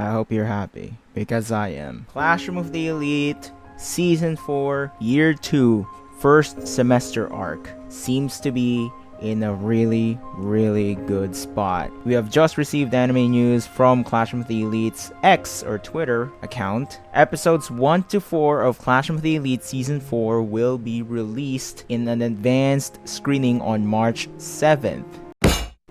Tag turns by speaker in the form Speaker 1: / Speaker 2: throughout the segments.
Speaker 1: I hope you're happy, because I am. Classroom of the Elite, Season 4, Year 2, First Semester Arc seems to be in a really good spot. We have just received anime news from Classroom of the Elite's X or Twitter account. Episodes 1 to 4 of Classroom of the Elite Season 4 will be released in an advanced screening on March 7th.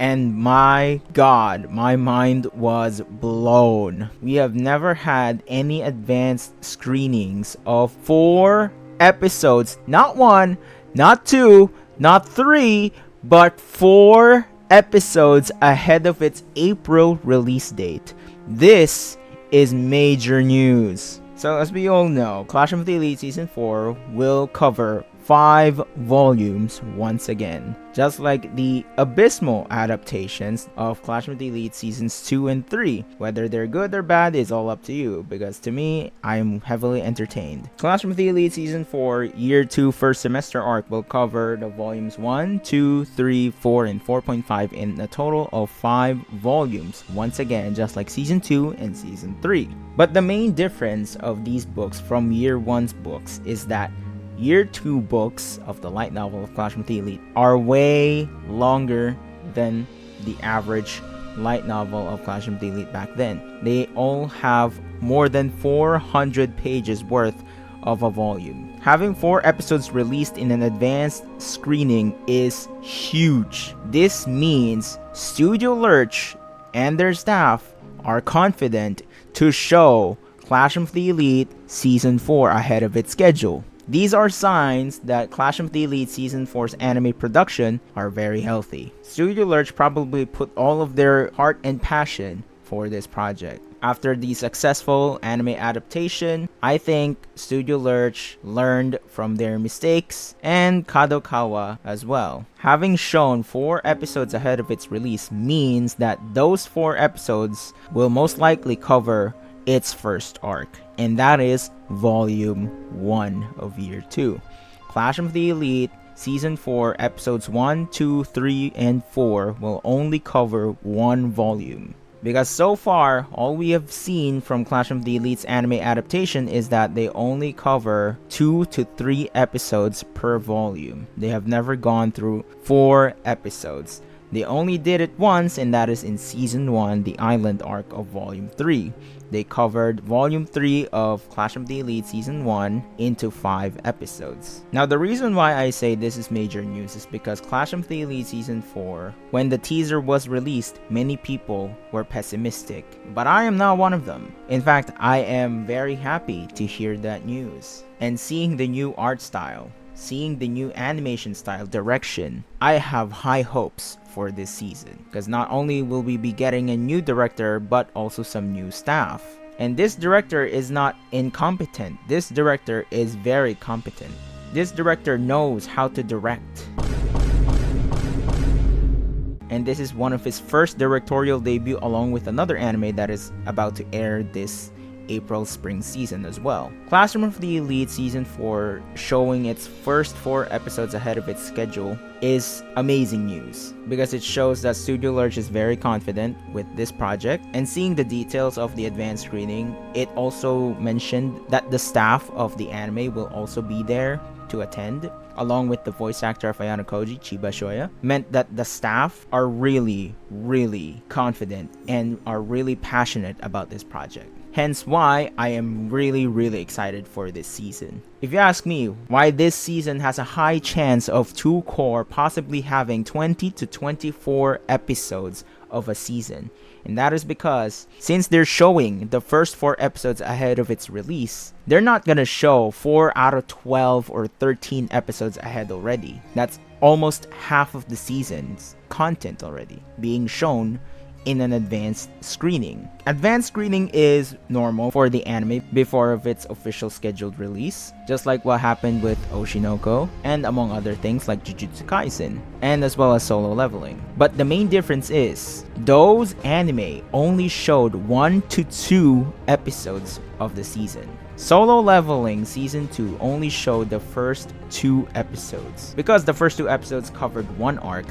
Speaker 1: And my god, my mind was blown. We have never had any advanced screenings of 4 episodes. Not 1, not 2, not 3, but 4 episodes ahead of its April release date. This is major news. So as we all know, Classroom of the Elite Season 4 will cover 5 volumes once again, just like the abysmal adaptations of Classroom of the Elite Seasons 2 and 3. Whether they're good or bad is all up to you, because to me, I'm heavily entertained. Classroom of the Elite Season 4 Year 2 First Semester Arc will cover the volumes 1, 2, 3, 4, and 4.5 in a total of 5 volumes, once again just like Season 2 and Season 3. But the main difference of these books from Year 1's books is that Year 2 books of the light novel of Classroom of the Elite are way longer than the average light novel of Classroom of the Elite back then. They all have more than 400 pages worth of a volume. Having 4 episodes released in an advanced screening is huge. This means Studio Lurch and their staff are confident to show Classroom of the Elite Season 4 ahead of its schedule. These are signs that Classroom of the Elite Season 4's anime production are very healthy. Studio Lurch probably put all of their heart and passion for this project. After the successful anime adaptation, I think Studio Lurch learned from their mistakes, and Kadokawa as well. Having shown 4 episodes ahead of its release means that those 4 episodes will most likely cover its first arc, and that is Volume 1 of Year 2. Classroom of the Elite Season 4 Episodes 1, 2, 3, and 4 will only cover 1 volume. Because so far, all we have seen from Classroom of the Elite's anime adaptation is that they only cover 2 to 3 episodes per volume. They have never gone through 4 episodes. They only did it once, and that is in Season 1, the Island Arc of Volume 3. They covered Volume 3 of Classroom of the Elite Season 1 into 5 episodes. Now, the reason why I say this is major news is because Classroom of the Elite Season 4, when the teaser was released, many people were pessimistic. But I am not one of them. In fact, I am very happy to hear that news. And seeing the new art style, seeing the new animation style direction, I have high hopes for this season, because not only will we be getting a new director but also some new staff. And this director is not incompetent. This director is very competent. This director knows how to direct. And this is one of his first directorial debut, along with another anime that is about to air this April spring season as well. Classroom of the Elite Season 4 showing its first 4 episodes ahead of its schedule is amazing news, because it shows that Studio Lurch is very confident with this project. And seeing the details of the advanced screening, it also mentioned that the staff of the anime will also be there to attend, along with the voice actor of Ayanokouji, Chiba Shoya, meant that the staff are really confident and are really passionate about this project. Hence why I am really excited for this season. If you ask me why this season has a high chance of 2 core possibly having 20 to 24 episodes of a season, and that is because since they're showing the first 4 episodes ahead of its release, they're not gonna show 4 out of 12 or 13 episodes ahead already. That's almost half of the season's content already being shown in an advanced screening. Advanced screening is normal for the anime before of its official scheduled release, just like what happened with Oshinoko and among other things like Jujutsu Kaisen, and as well as Solo Leveling. But the main difference is those anime only showed 1 to 2 episodes of the season. Solo Leveling Season 2 only showed the first 2 episodes. Because the first 2 episodes covered 1 arc,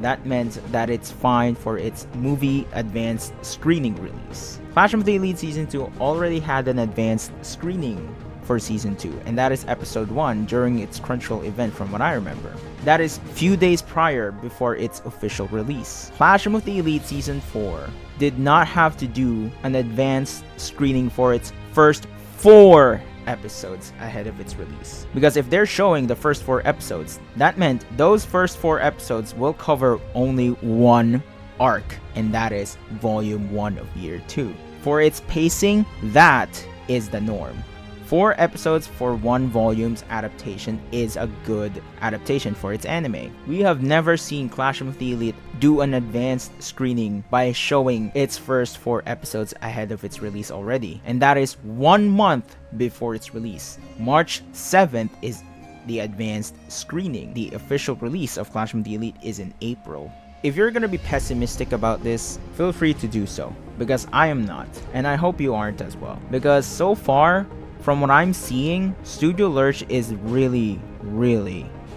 Speaker 1: that meant that it's fine for its movie advanced screening release. Clash of the Elite Season 2 already had an advanced screening for Season 2, and that is Episode 1 during its Crunchyroll event from what I remember. That is few days prior before its official release. Clash of the Elite Season 4 did not have to do an advanced screening for its first 4 episodes ahead of its release. Because if they're showing the first 4 episodes, that meant those first 4 episodes will cover only one arc, and that is Volume 1 of Year 2. For its pacing, that is the norm. 4 episodes for 1 volume's adaptation is a good adaptation for its anime. We have never seen Clash of the Elite do an advanced screening by showing its first 4 episodes ahead of its release already, and that is 1 month before its release. March 7th is the advanced screening. The official release of Clash of the Elite is in April. If you're gonna be pessimistic about this, feel free to do so, because I am not, and I hope you aren't as well. Because so far, from what I'm seeing, Studio Lurch is really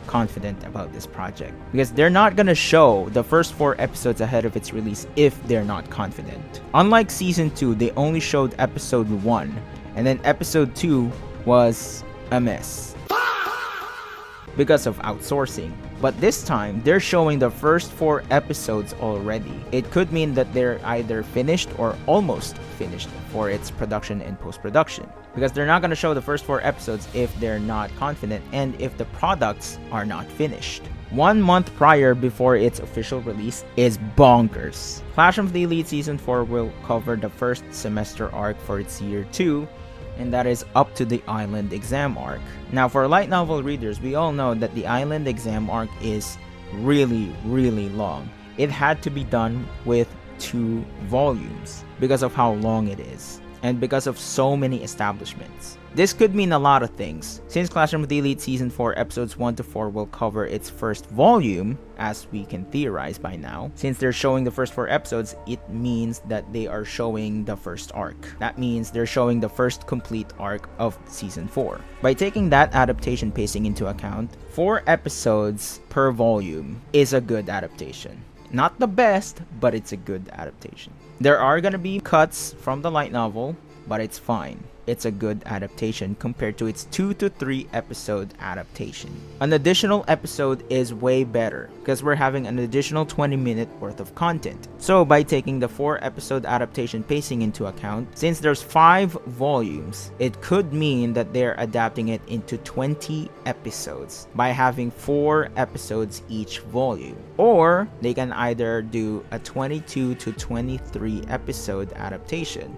Speaker 1: confident about this project. Because they're not gonna show the first 4 episodes ahead of its release if they're not confident. Unlike Season 2, they only showed Episode 1, and then Episode 2 was a mess because of outsourcing. But this time, they're showing the first 4 episodes already. It could mean that they're either finished or almost finished for its production and post-production. Because they're not going to show the first 4 episodes if they're not confident and if the products are not finished. 1 month prior before its official release is bonkers. Clash of the Elite Season 4 will cover the first semester arc for its Year 2, and that is up to the Island Exam arc. Now, for light novel readers, we all know that the Island Exam arc is really long. It had to be done with 2 volumes because of how long it is, and because of so many establishments. This could mean a lot of things. Since Clash of the Elite Season 4 episodes 1 to 4 will cover its first volume, as we can theorize by now, since they're showing the first 4 episodes, it means that they are showing the first arc. That means they're showing the first complete arc of Season 4. By taking that adaptation pacing into account, 4 episodes per volume is a good adaptation. Not the best, but it's a good adaptation. There are gonna be cuts from the light novel, but it's fine. It's a good adaptation compared to its 2 to 3 episode adaptation. An additional episode is way better because we're having an additional 20-minute worth of content. So by taking the 4 episode adaptation pacing into account, since there's 5 volumes, it could mean that they're adapting it into 20 episodes by having 4 episodes each volume. Or they can either do a 22 to 23 episode adaptation.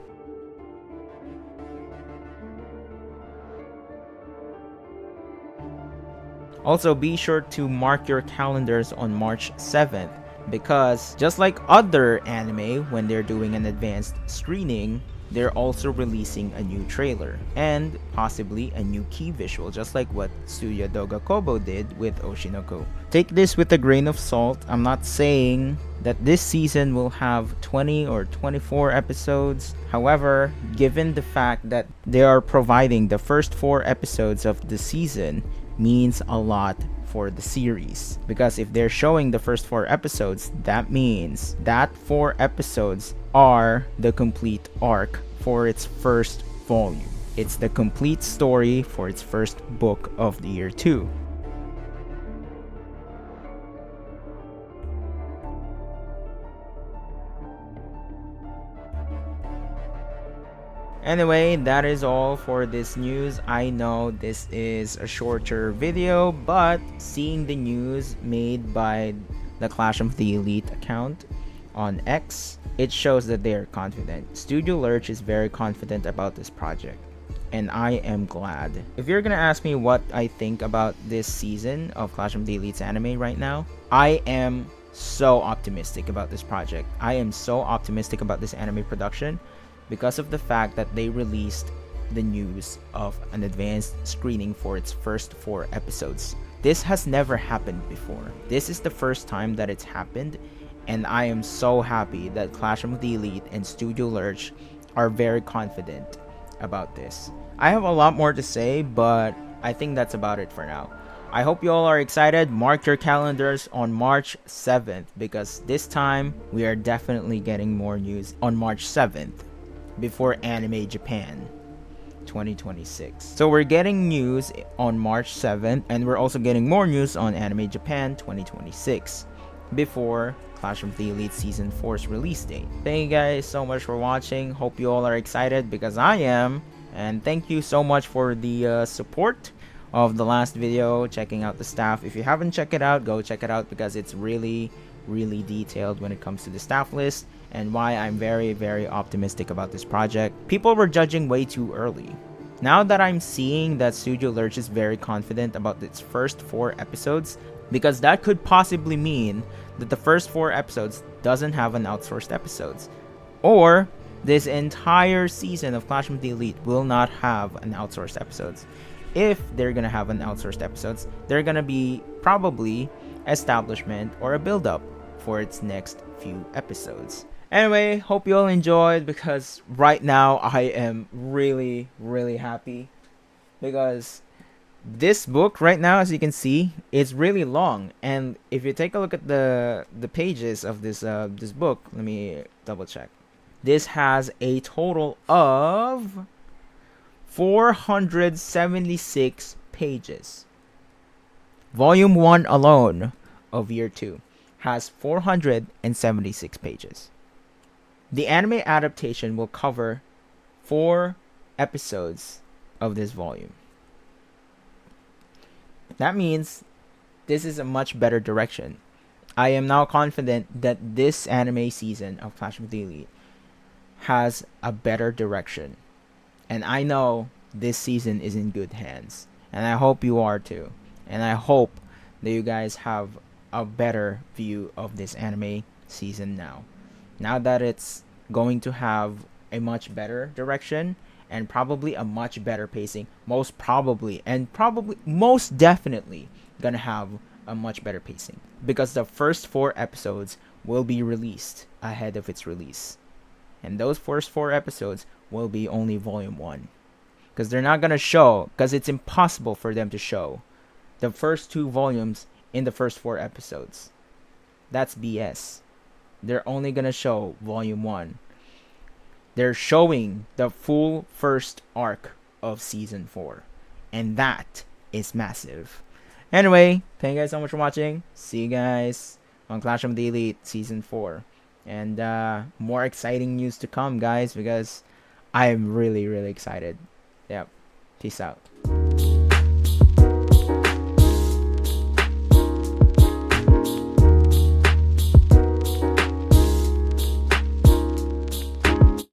Speaker 1: Also, be sure to mark your calendars on March 7th because just like other anime when they're doing an advanced screening, they're also releasing a new trailer and possibly a new key visual, just like what Studio Doga Kobo did with Oshinoko. Take this with a grain of salt. I'm not saying that this season will have 20 or 24 episodes. However, given the fact that they are providing the first 4 episodes of the season, means a lot for the series, because if they're showing the first 4 episodes, that means that 4 episodes are the complete arc for its first volume. It's the complete story for its first book of the Year 2. Anyway, that is all for this news. I know this is a shorter video, but seeing the news made by the Clash of the Elite account on X, it shows that they are confident. Studio Lurch is very confident about this project, and I am glad. If you're gonna ask me what I think about this season of Clash of the Elite's anime right now, I am so optimistic about this project. I am so optimistic about this anime production because of the fact that they released the news of an advanced screening for its first 4 episodes. This has never happened before. This is the first time that it's happened, and I am so happy that Clash of the Elite and Studio Lurch are very confident about this. I have a lot more to say, but I think that's about it for now. I hope you all are excited. Mark your calendars on March 7th because this time we are definitely getting more news on March 7th before Anime Japan 2026. So we're getting news on March 7th and we're also getting more news on Anime Japan 2026 before Clash of the Elite Season 4's release date. Thank you guys so much for watching. Hope you all are excited because I am. And thank you so much for the support of the last video, checking out the staff. If you haven't checked it out, go check it out because it's really detailed when it comes to the staff list and why I'm very optimistic about this project. People were judging way too early. Now that I'm seeing that Studio Lurch is very confident about its first 4 episodes, because that could possibly mean that the first 4 episodes doesn't have an outsourced episodes, or this entire season of Clash of the Elite will not have an outsourced episodes. If they're gonna have an outsourced episodes, they're gonna be probably establishment or a build-up for its next few episodes. Anyway, hope you all enjoyed because right now I am really happy because this book right now, as you can see, is really long, and if you take a look at the pages of this this book, let me double check. This has a total of 476 pages. Volume 1 alone of Year 2 has 476 pages. The anime adaptation will cover 4 episodes of this volume. That means this is a much better direction. I am now confident that this anime season of Clash of the Elite has a better direction. And I know this season is in good hands. And I hope you are too. And I hope that you guys have a better view of this anime season now. Now that it's going to have a much better direction and probably a much better pacing, most definitely gonna have a much better pacing because the first 4 episodes will be released ahead of its release. And those first 4 episodes will be only volume 1. Because they're not going to show, because it's impossible for them to show the first 2 volumes in the first 4 episodes. That's BS. They're only going to show volume 1. They're showing the full first arc of season 4. And that is massive. Anyway, thank you guys so much for watching. See you guys on Clash of the Elite season 4. And more exciting news to come, guys, because I am really excited. Yep. Peace out.